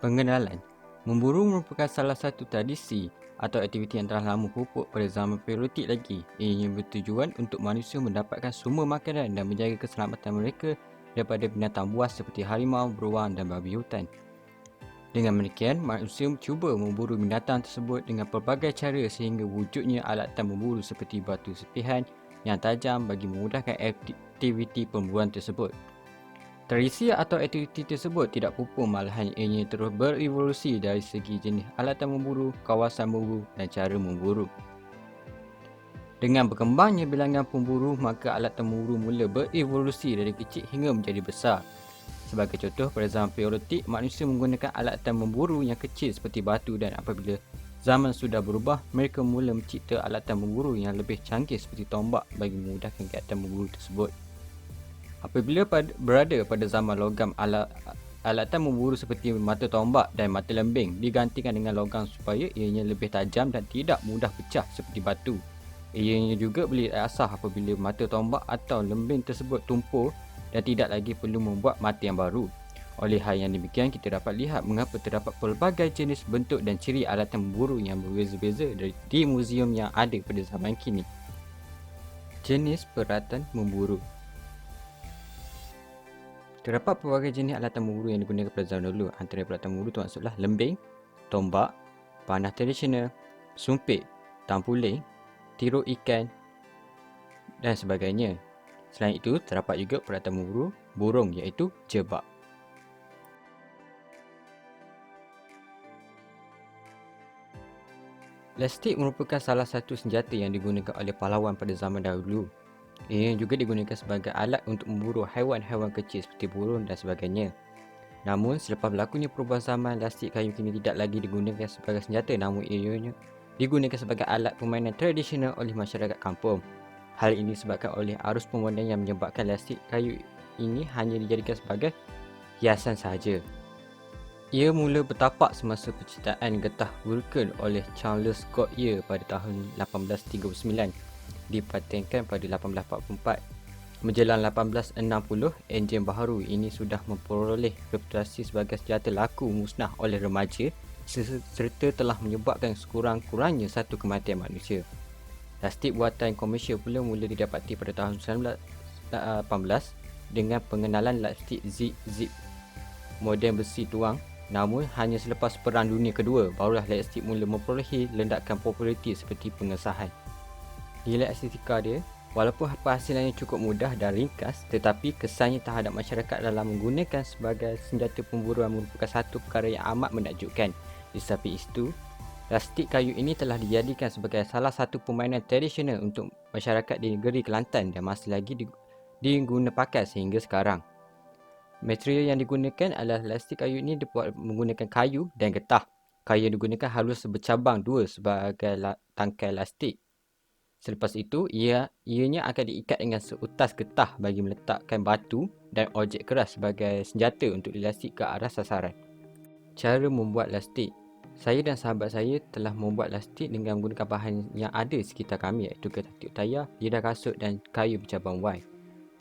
Pengenalan. Memburu merupakan salah satu tradisi atau aktiviti yang telah lama pupuk pada zaman Paleolitik lagi. Ianya bertujuan untuk manusia mendapatkan sumber makanan dan menjaga keselamatan mereka daripada binatang buas seperti harimau, beruang dan babi hutan. Dengan demikian, manusia cuba memburu binatang tersebut dengan pelbagai cara sehingga wujudnya alatan memburu seperti batu sepihan yang tajam bagi memudahkan aktiviti pemburuan tersebut. Tradisi atau aktiviti tersebut tidak pupus, malahan ianya terus berevolusi dari segi jenis alatan memburu, kawasan memburu dan cara memburu. Dengan berkembangnya bilangan pemburu, maka alatan memburu mula berevolusi dari kecil hingga menjadi besar. Sebagai contoh, pada zaman Paleolitik, manusia menggunakan alatan memburu yang kecil seperti batu, dan apabila zaman sudah berubah, mereka mula mencipta alatan memburu yang lebih canggih seperti tombak bagi memudahkan kegiatan memburu tersebut. Apabila berada pada zaman logam, alatan memburu seperti mata tombak dan mata lembing digantikan dengan logam supaya ianya lebih tajam dan tidak mudah pecah seperti batu. Ianya juga boleh diasah apabila mata tombak atau lembing tersebut tumpul dan tidak lagi perlu membuat mata yang baru. Oleh hal yang demikian, kita dapat lihat mengapa terdapat pelbagai jenis bentuk dan ciri alatan memburu yang berbeza-beza di muzium yang ada pada zaman kini. Jenis peralatan memburu. Terdapat pelbagai jenis alatan memburu yang digunakan pada zaman dulu. Antara peralatan memburu termasuklah lembing, tombak, panah tradisional, sumpit, tampuling, tiruk ikan dan sebagainya. Selain itu, terdapat juga peralatan memburu burung iaitu jebak. Lastik merupakan salah satu senjata yang digunakan oleh pahlawan pada zaman dahulu. Ia juga digunakan sebagai alat untuk memburu haiwan-haiwan kecil seperti burung dan sebagainya. Namun, selepas berlakunya perubahan zaman, lastik kayu kini tidak lagi digunakan sebagai senjata, namun ianya digunakan sebagai alat permainan tradisional oleh masyarakat kampung. Hal ini disebabkan oleh arus pemodenan yang menyebabkan lastik kayu ini hanya dijadikan sebagai hiasan sahaja. Ia mula bertapak semasa penciptaan getah Vulcan oleh Charles Goodyear pada tahun 1839, dipatenkan pada 1844. Menjelang 1860, enjin baharu ini sudah memperoleh reputasi sebagai senjata laku musnah oleh remaja serta telah menyebabkan sekurang-kurangnya satu kematian manusia. Lastik buatan komersial pula mula didapati pada tahun 1918 dengan pengenalan lastik zip model besi tuang. Namun, hanya selepas Perang Dunia Kedua barulah lastik mula memperolehi lendakan populariti seperti pengesahan. Nilai estetika dia, walaupun penghasilannya cukup mudah dan ringkas, tetapi kesannya terhadap masyarakat dalam menggunakan sebagai senjata pemburuan merupakan satu perkara yang amat menakjubkan. Di samping itu, lastik kayu ini telah dijadikan sebagai salah satu permainan tradisional untuk masyarakat di negeri Kelantan dan masih lagi digunakan sehingga sekarang. Material yang digunakan adalah lastik kayu ini dibuat menggunakan kayu dan getah. Kayu yang digunakan harus bercabang dua sebagai tangkai lastik. Selepas itu, ianya akan diikat dengan seutas getah bagi meletakkan batu dan objek keras sebagai senjata untuk dilastik ke arah sasaran. Cara membuat lastik. Saya dan sahabat saya telah membuat lastik dengan menggunakan bahan yang ada di sekitar kami, iaitu getah tiup tayar, lidah kasut dan kayu bercabang Y.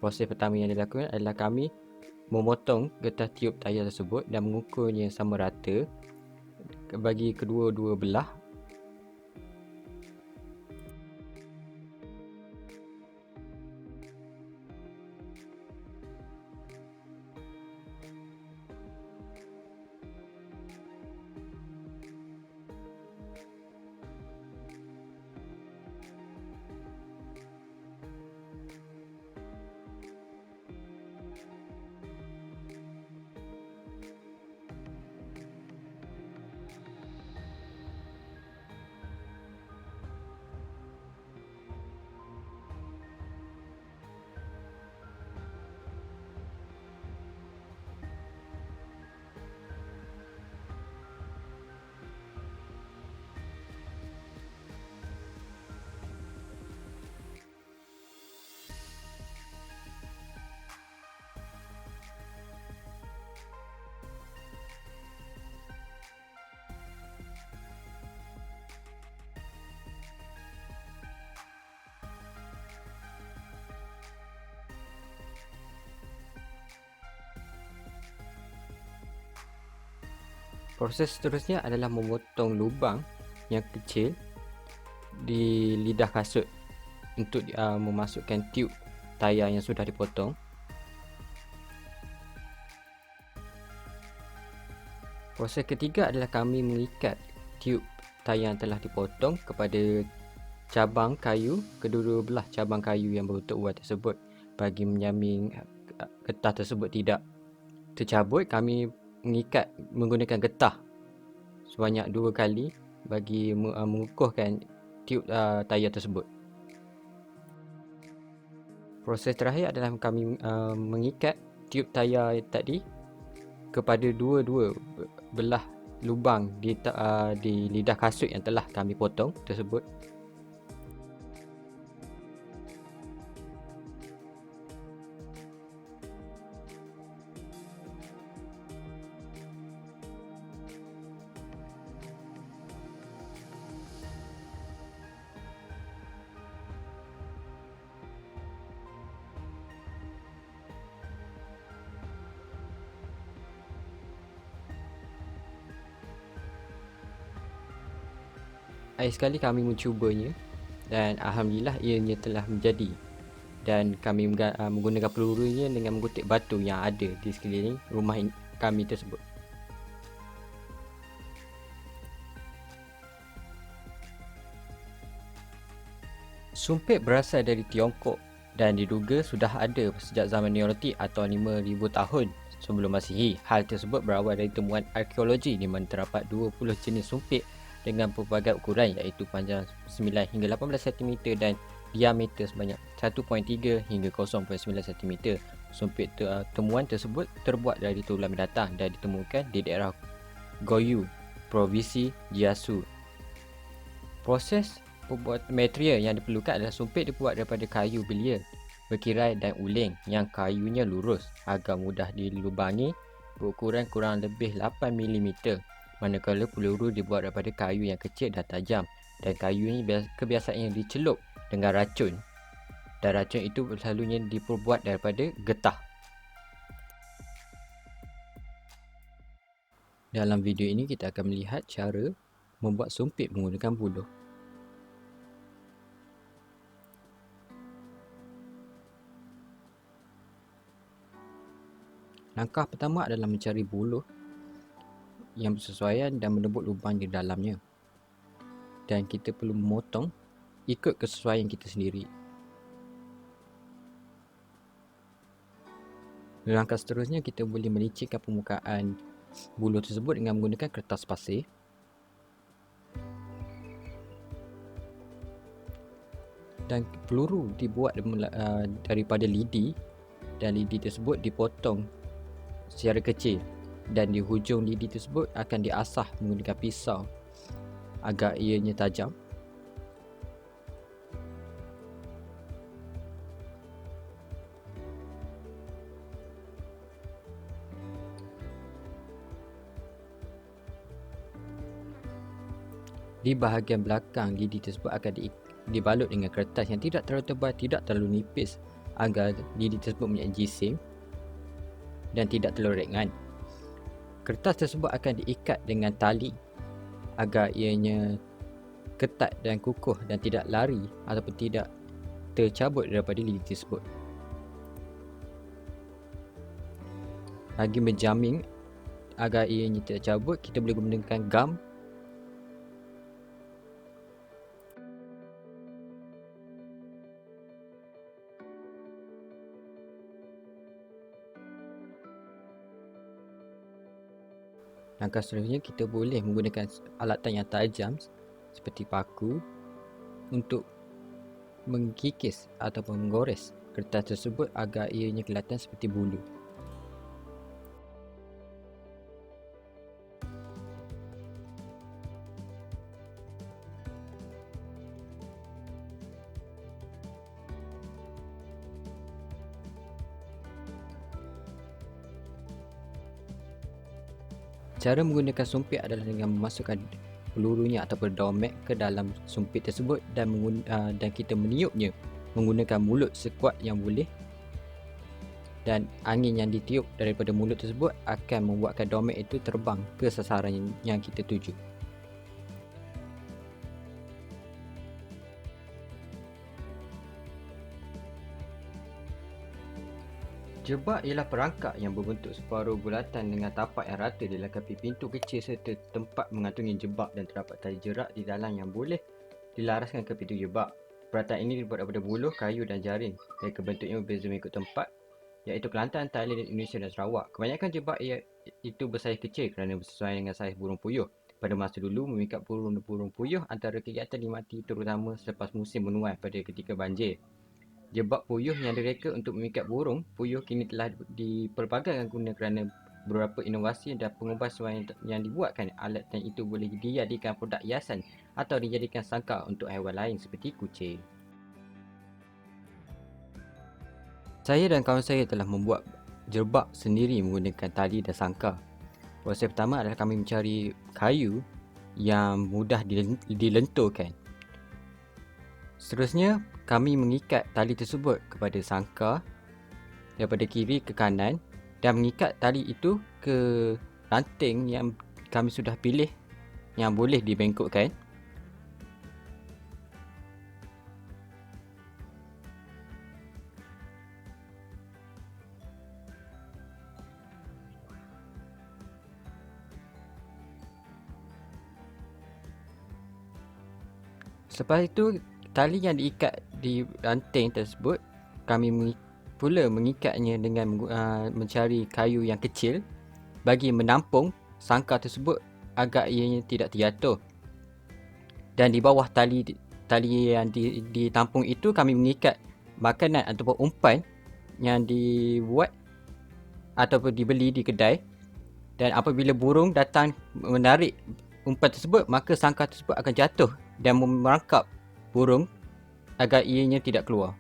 Proses pertama yang dilakukan adalah kami memotong getah tiup tayar tersebut dan mengukurnya sama rata bagi kedua-dua belah. Proses seterusnya adalah memotong lubang yang kecil di lidah kasut untuk memasukkan tiub tayar yang sudah dipotong. Proses ketiga adalah kami mengikat tiub tayar yang telah dipotong kepada cabang kayu, kedua-dua belah cabang kayu yang berbentuk Y tersebut bagi menjamin getah tersebut tidak tercabut. Kami mengikat menggunakan getah sebanyak 2 kali bagi mengukuhkan tiub tayar tersebut. Proses terakhir adalah kami mengikat tiub tayar tadi kepada dua-dua belah lubang di lidah kasut yang telah kami potong tersebut. Akhir sekali kami mencubanya dan alhamdulillah ianya telah menjadi, dan kami menggunakan pelurunya dengan mengutip batu yang ada di sekeliling rumah kami tersebut. Sumpit berasal dari Tiongkok dan diduga sudah ada sejak zaman Neolitik atau 5,000 tahun sebelum Masihi. Hal tersebut berawal dari temuan arkeologi di mana terdapat 20 jenis sumpit dengan pelbagai ukuran, iaitu panjang 9 hingga 18 cm dan diameter sebanyak 1.3 hingga 0.9 cm. Sumpit temuan tersebut terbuat dari tulang binatang dan ditemukan di daerah Goryeo, Provinsi Jiangsu. Proses pembuatan material yang diperlukan adalah sumpit dibuat daripada kayu belia, berkirai dan uling yang kayunya lurus agar mudah dilubangi, berukuran kurang lebih 8 mm. Manakala peluru dibuat daripada kayu yang kecil dan tajam, dan kayu ini kebiasaannya dicelup dengan racun, dan racun itu selalunya diperbuat daripada getah. Dalam video ini kita akan melihat cara membuat sumpit menggunakan buluh. Langkah pertama adalah mencari buluh yang bersesuaian dan menebuk lubang di dalamnya, dan kita perlu memotong ikut kesesuaian kita sendiri. Langkah seterusnya, kita boleh melicitkan permukaan buluh tersebut dengan menggunakan kertas pasir. Dan peluru dibuat daripada lidi, dan lidi tersebut dipotong secara kecil, dan di hujung lidi tersebut akan diasah menggunakan pisau agar ianya tajam. Di bahagian belakang lidi tersebut akan dibalut dengan kertas yang tidak terlalu tebal, tidak terlalu nipis, agar lidi tersebut mempunyai jisim dan tidak terlalu ringan. Kertas tersebut akan diikat dengan tali agar ianya ketat dan kukuh dan tidak lari ataupun tidak tercabut daripada lidi tersebut. Bagi menjamin agar ianya tidak cabut, kita boleh menggunakan gam. Langkah seterusnya, kita boleh menggunakan alatan yang tajam seperti paku untuk mengkikis ataupun menggores kertas tersebut agar ianya kelihatan seperti bulu. Cara menggunakan sumpit adalah dengan memasukkan pelurunya ataupun domek ke dalam sumpit tersebut dan kita meniupnya menggunakan mulut sekuat yang boleh. dan angin yang ditiup daripada mulut tersebut akan membuatkan domet itu terbang ke sasaran yang kita tuju. Jebak ialah perangkap yang berbentuk separuh bulatan dengan tapak yang rata dilengkapi pintu kecil serta tempat mengantungi jebak, dan terdapat tali jerak di dalam yang boleh dilaraskan ke pintu jebak. Peralatan ini dibuat daripada buluh, kayu dan jaring. Mereka bentuknya berbeza mengikut tempat, iaitu Kelantan, Thailand, Indonesia dan Sarawak. Kebanyakan jebak itu bersaiz kecil kerana bersesuaian dengan saiz burung puyuh. Pada masa dulu, memikat burung puyuh antara kegiatan dimati, terutama selepas musim menuai pada ketika banjir. Jebak puyuh yang direka untuk memikat burung puyuh kini telah diperbagaikan guna kerana beberapa inovasi dan pengubahan yang dibuatkan. Alat itu boleh dijadikan produk hiasan atau dijadikan sangkar untuk haiwan lain seperti kucing. Saya dan kawan saya telah membuat jebak sendiri menggunakan tali dan sangkar. Proses pertama adalah kami mencari kayu yang mudah dilenturkan. Seterusnya, kami mengikat tali tersebut kepada sangkar daripada kiri ke kanan dan mengikat tali itu ke ranting yang kami sudah pilih yang boleh dibengkokkan. Selepas itu, tali yang diikat di ranting tersebut kami pula mengikatnya dengan mencari kayu yang kecil bagi menampung sangkar tersebut agar ianya tidak terjatuh. Dan di bawah tali yang ditampung itu kami mengikat makanan ataupun umpan yang dibuat ataupun dibeli di kedai, dan apabila burung datang menarik umpan tersebut, maka sangkar tersebut akan jatuh dan merangkap burung agar ianya tidak keluar.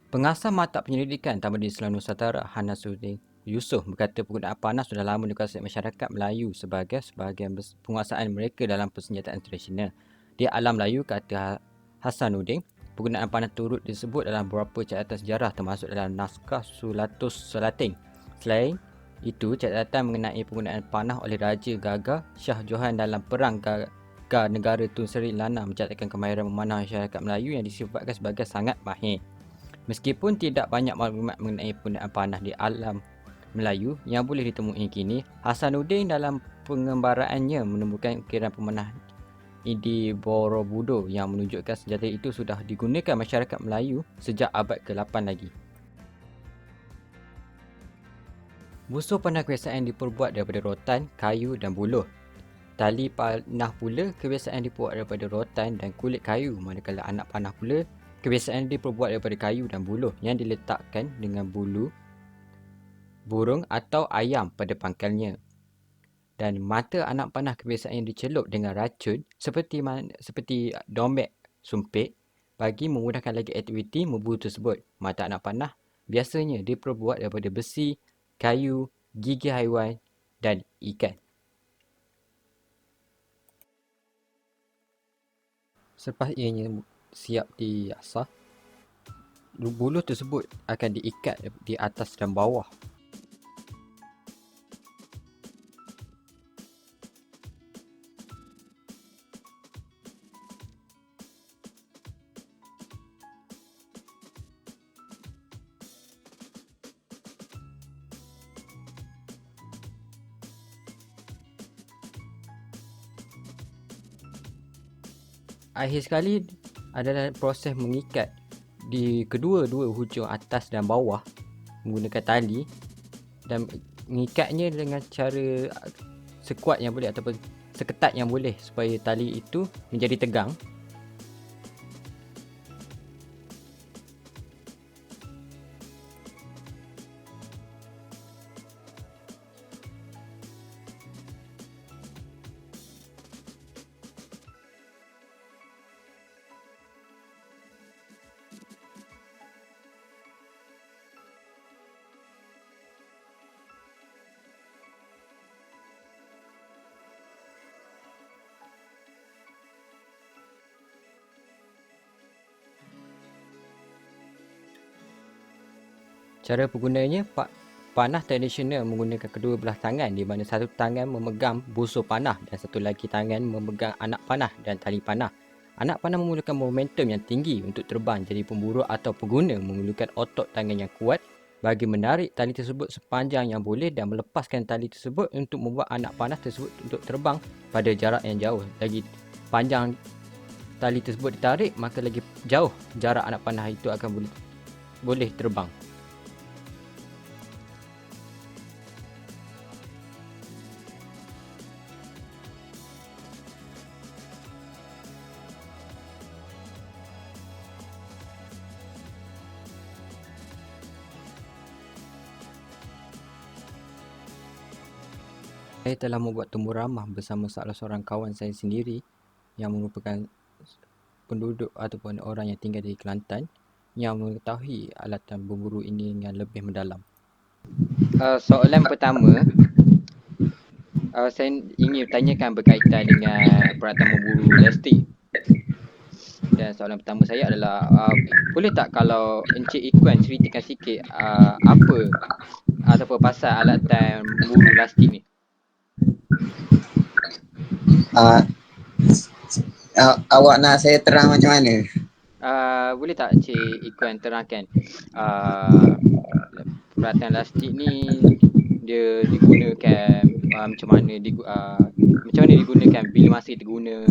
Pengasas Mata Penyelidikan Tamadun Islam Nusantara Hanasuddin Yusof berkata penggunaan panah sudah lama dikuasai masyarakat Melayu sebagai sebahagian penguasaan mereka dalam persenjataan tradisional. Di Alam Melayu, kata Hasanuddin, penggunaan panah turut disebut dalam beberapa catatan sejarah termasuk dalam naskah Sulatus Salatin. Selain itu, catatan mengenai penggunaan panah oleh Raja Gaga Shah Johan dalam Perang Gaga Negara Tun Sri Lanang mencatatkan kemahiran memanah masyarakat Melayu yang disifatkan sebagai sangat mahir. Meskipun tidak banyak maklumat mengenai penggunaan panah di alam Melayu yang boleh ditemui kini, Hasanuddin dalam pengembaraannya menemukan ukiran pemanah di Borobudur yang menunjukkan senjata itu sudah digunakan masyarakat Melayu sejak abad ke-8 lagi. Busur panah kebiasaan diperbuat daripada rotan, kayu dan buluh. Tali panah pula kebiasaan dibuat daripada rotan dan kulit kayu, manakala anak panah pula kebiasaan diperbuat daripada kayu dan buluh yang diletakkan dengan bulu burung atau ayam pada pangkalnya. Dan mata anak panah kebiasaan dicelup dengan racun seperti domet sumpit bagi memudahkan lagi aktiviti memburu tersebut. Mata anak panah biasanya diperbuat daripada besi, kayu, gigi haiwan dan ikan. Selepas ianya siap diasah, buluh tersebut akan diikat di atas dan bawah. Akhir sekali adalah proses mengikat di kedua-dua hujung atas dan bawah menggunakan tali, dan mengikatnya dengan cara sekuat yang boleh ataupun seketat yang boleh supaya tali itu menjadi tegang. Cara penggunanya, panah tradisional menggunakan kedua belah tangan di mana satu tangan memegang busur panah dan satu lagi tangan memegang anak panah dan tali panah. Anak panah memerlukan momentum yang tinggi untuk terbang, jadi pemburu atau pengguna memerlukan otot tangan yang kuat bagi menarik tali tersebut sepanjang yang boleh dan melepaskan tali tersebut untuk membuat anak panah tersebut untuk terbang pada jarak yang jauh. Lagi panjang tali tersebut ditarik, maka lagi jauh jarak anak panah itu akan boleh terbang. Saya telah membuat temu ramah bersama salah seorang kawan saya sendiri yang merupakan penduduk ataupun orang yang tinggal di Kelantan yang mengetahui alatan berburu ini dengan lebih mendalam. Soalan pertama, saya ingin tanyakan berkaitan dengan peralatan memburu lesti. Dan soalan pertama saya adalah, boleh tak kalau Encik Ikuan ceritakan sikit apa ataupun pasal alatan memburu lastik ni? Ah, awak nak saya terang macam mana? Boleh tak Encik Ikuan terangkan uh, peralatan lastik ni dia digunakan macam mana digunakan, bila masa kita guna?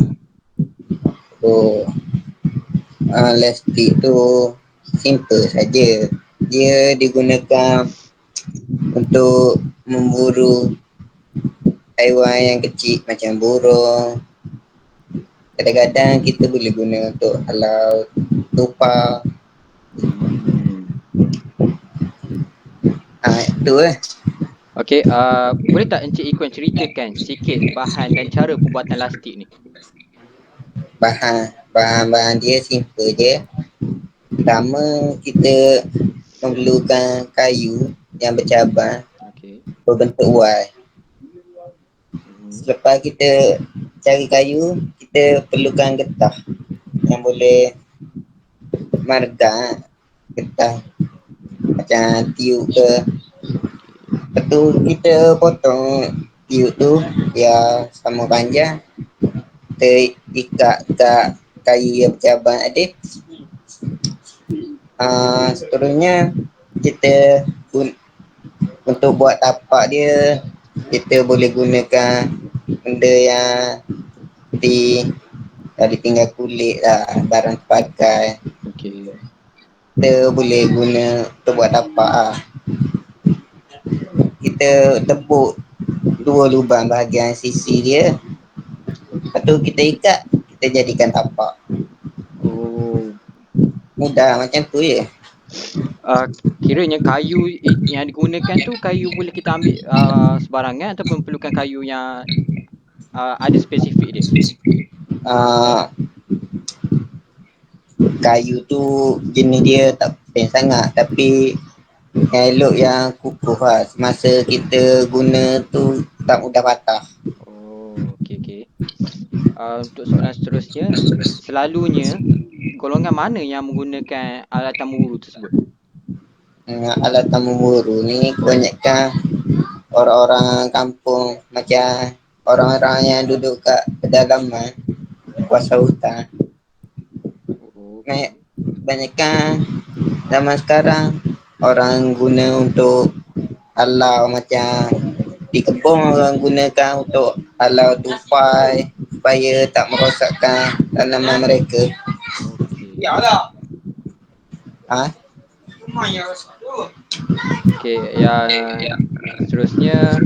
Oh, Lestik tu simple saja. Dia digunakan untuk memburu haiwan yang kecil macam burung. Kadang-kadang kita boleh guna untuk halau tupai. Itu lah. Okey, boleh tak Encik Ikuan ceritakan sikit bahan dan cara pembuatan lastik ni? Bahan-bahan dia simple je. Pertama kita memerlukan kayu yang bercabar Okey. berbentuk Y. Selepas kita cari kayu, kita perlukan getah yang boleh marga getah macam tiup ke. Lepas tu kita potong tiup tu biar sama panjang. Kita ikat kat kayu yang bercabar tadi. Seterusnya kita untuk buat tapak dia, kita boleh gunakan benda yang ditinggal kulit lah, barang terpakai. Okey. Kita boleh guna untuk buat tapak lah. Kita tepuk dua lubang bahagian sisi dia. Lepas tu kita ikat, kita jadikan tapak. Oh. Mudah macam tu je. Kiranya kayu yang digunakan tu kayu boleh kita ambil sebarangan ataupun perlukan kayu yang ada spesifik dia? Uh, Kayu tu jenis dia tak penting sangat, tapi yang elok yang kukuh lah. Semasa kita guna tu tak mudah patah. Oh, okey. Untuk soalan seterusnya, selalunya golongan mana yang menggunakan alatan memburu tersebut? Alatan memburu ni kebanyakan orang-orang kampung, macam orang-orang yang duduk kat pedalaman, kuasa hutan. Oh, okey. Kebanyakan zaman sekarang orang guna untuk halau, macam di kebun orang gunakan untuk halau tupai supaya tak merosakkan tanaman mereka. Okey. Ya lah. Okey, yang seterusnya,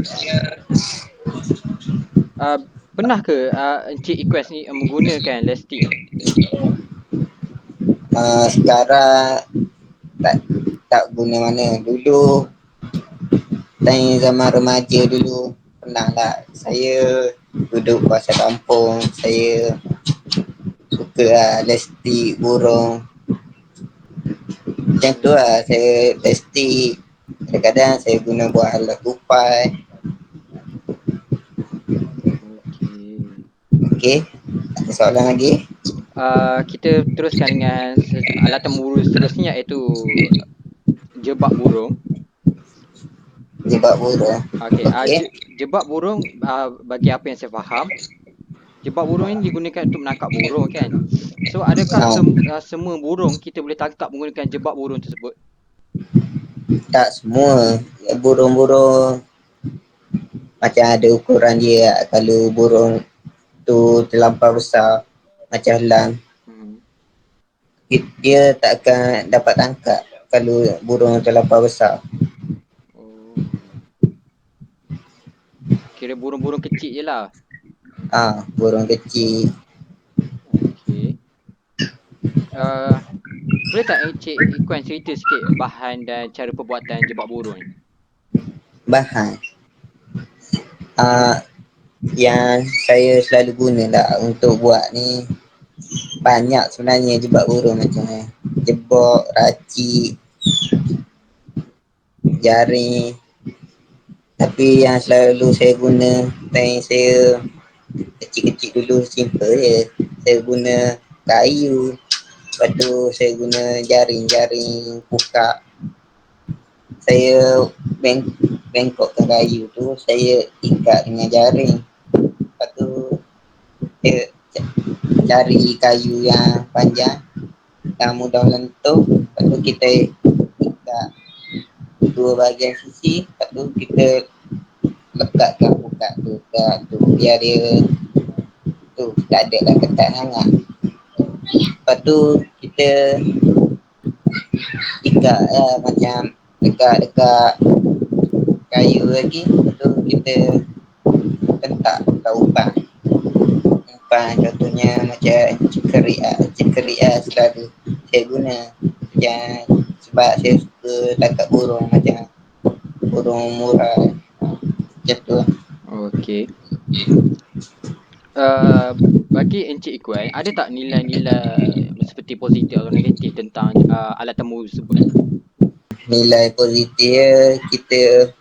pernah ke Encik Ikhlas ni menggunakan lastik ni? Sekarang tak guna mana. Dulu time zaman remaja dulu pernah lah. Saya duduk pasar kampung, saya suka lah lestik burung. Macam tu lah, saya lestik. Kadang-kadang saya guna buat alat tupai. Okey. Okey, ada soalan lagi? Kita teruskan dengan alatan memburu seterusnya, iaitu jebak burung. jebak burung. Okey, Okey. jebak burung, bagi apa yang saya faham, jebak burung ini digunakan untuk menangkap burung kan. So adakah Ah, semua burung kita boleh tangkap menggunakan jebak burung tersebut? tak semua burung-burung macam ada ukuran dia. Kalau burung tu terlampau besar macam elang, Hmm. dia tak akan dapat tangkap kalau burung terlampau besar. Oh, kira burung-burung kecil je lah. Burung kecil. Okey. Uh, Boleh tak Encik Ikuan cerita sikit bahan dan cara perbuatan jebak burung ni? Bahan yang saya selalu guna lah untuk buat ni banyak sebenarnya, jebak burung macam ni. Jebak, racik, jaring. Tapi yang selalu saya guna, time saya kecil-kecil dulu simple je. Saya guna kayu. Lepas tu saya guna jaring-jaring buka. Saya bengkokkan kayu tu, saya ikat dengan jaring. Lepas tu saya cari kayu yang panjang, yang mudah lentur. Lepas tu kita ikat dua bahagian sisi. Lepas tu kita lekatkan buka tu biar dia tu tak ada lah ketat sangat. Lepas tu kita ikat macam dekat-dekat kayu lagi. Lepas tu kita tentak umpan. Umpan contohnya macam cekerik selalu saya guna. Yang sebab saya suka tangkap burung macam burung murah macam tu. Okey. Uh, Bagi Encik Ikuan, ada tak nilai-nilai seperti positif atau negatif tentang alat temu tersebut? Nilai positif dia, kita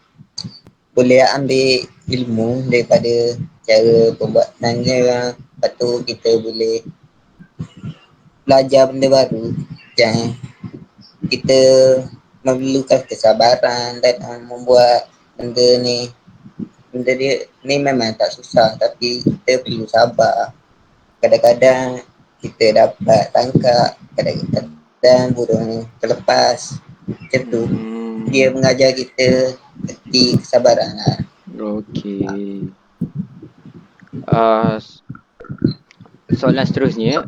boleh ambil ilmu daripada cara pembuatannya. Lepas tu kita boleh belajar benda baru. Macam kita memerlukan kesabaran dalam membuat benda ni. Benda dia ni memang tak susah, tapi kita perlu sabar. Kadang-kadang kita dapat tangkap, kadang-kadang burung terlepas. Macam tu. Dia Hmm. mengajar kita erti kesabaran lah. Okey. Uh, Soalan seterusnya,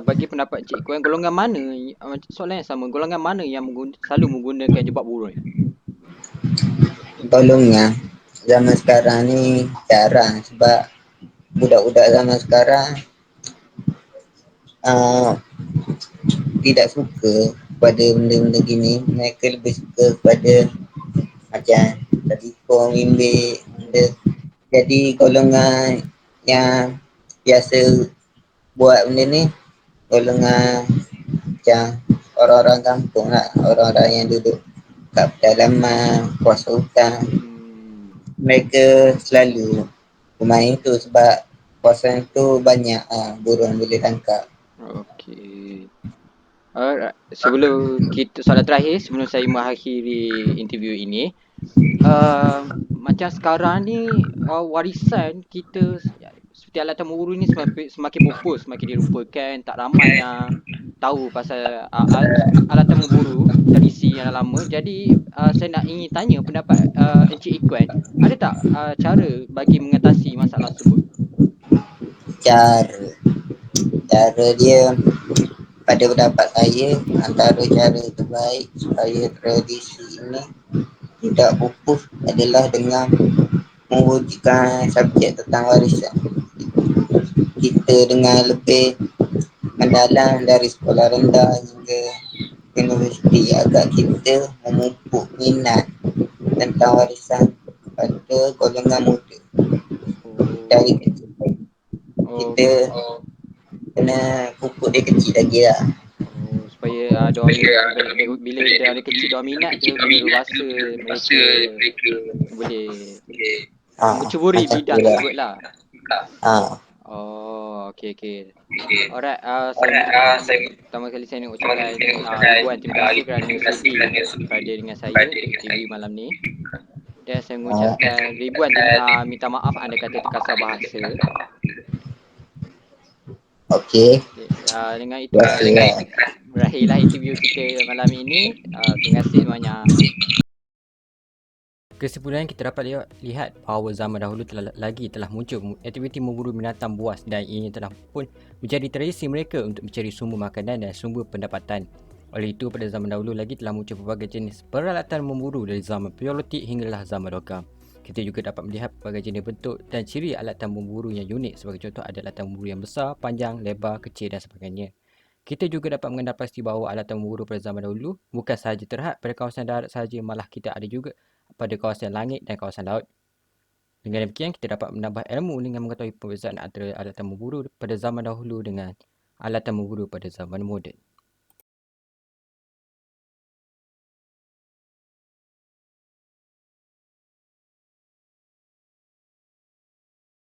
bagi pendapat Encik Ikuan, golongan mana, soalan yang sama, golongan mana yang selalu menggunakan jebak burung ni? Golongan zaman sekarang ni jarang, sebab budak-budak zaman sekarang uh, tidak suka pada benda-benda gini. Mereka lebih suka kepada macam telefon, bimbit, benda. Jadi golongan yang biasa buat benda ni, golongan macam orang-orang kampung lah, orang-orang yang duduk kat pedalaman, kuasa hutan. Hmm. Mereka selalu bermain tu sebab kawasan tu banyak burung boleh tangkap. Okey. Alright. Sebelum kita, soalan terakhir sebelum saya mengakhiri interview ini, macam sekarang ni warisan kita seperti alat temu burung ni semakin pupus, semakin dilupakan, tak ramai yang tahu pasal alat temu burung tradisi yang lama. Jadi saya ingin tanya pendapat Encik Ikuan, ada tak cara bagi mengatasi masalah tersebut? Cara cara dia, pada pendapat saya, antara cara terbaik supaya tradisi ini tidak pupus adalah dengan mewujudkan subjek tentang warisan. Kita dengan lebih mendalam dari sekolah rendah hingga universiti agar kita memupuk minat tentang warisan pada golongan muda. Dari Oh, kecil oh, kita kena pupuk dia kecil lagi lah. oh, supaya diorang bila dari kecil diorang minat ke, bila dewasa mereka boleh Ah, mencuburi macam tu bidang lah. tersebut lah. Ah, Oh, okey okey. Alright, pertama kali saya nak ucapkan ribuan terima kasih kerana sudi berada dengan saya di TV malam ni. Dan saya Ah, mengucapkan minta maaf anda kata terkasar bahasa. okey. Okey, dengan itu Biasalah. berakhirlah interview kita malam ini. Terima kasih semuanya. Kesimpulan kita dapat lihat bahawa zaman dahulu telah muncul aktiviti memburu binatang buas dan ini telah pun menjadi tradisi mereka untuk mencari sumber makanan dan sumber pendapatan. Oleh itu pada zaman dahulu lagi telah muncul pelbagai jenis peralatan memburu dari zaman Paleolitik hinggalah zaman logam. Kita juga dapat melihat pelbagai jenis bentuk dan ciri alatan memburu yang unik. Sebagai contoh ada alatan memburu yang besar, panjang, lebar, kecil dan sebagainya. Kita juga dapat mengenal pasti bahawa alatan memburu pada zaman dahulu bukan sahaja terhad pada kawasan darat sahaja, malah kita ada juga pada kawasan langit dan kawasan laut. Dengan demikian, kita dapat menambah ilmu dengan mengetahui perbezaan antara alatan memburu pada zaman dahulu dengan alatan memburu pada zaman moden.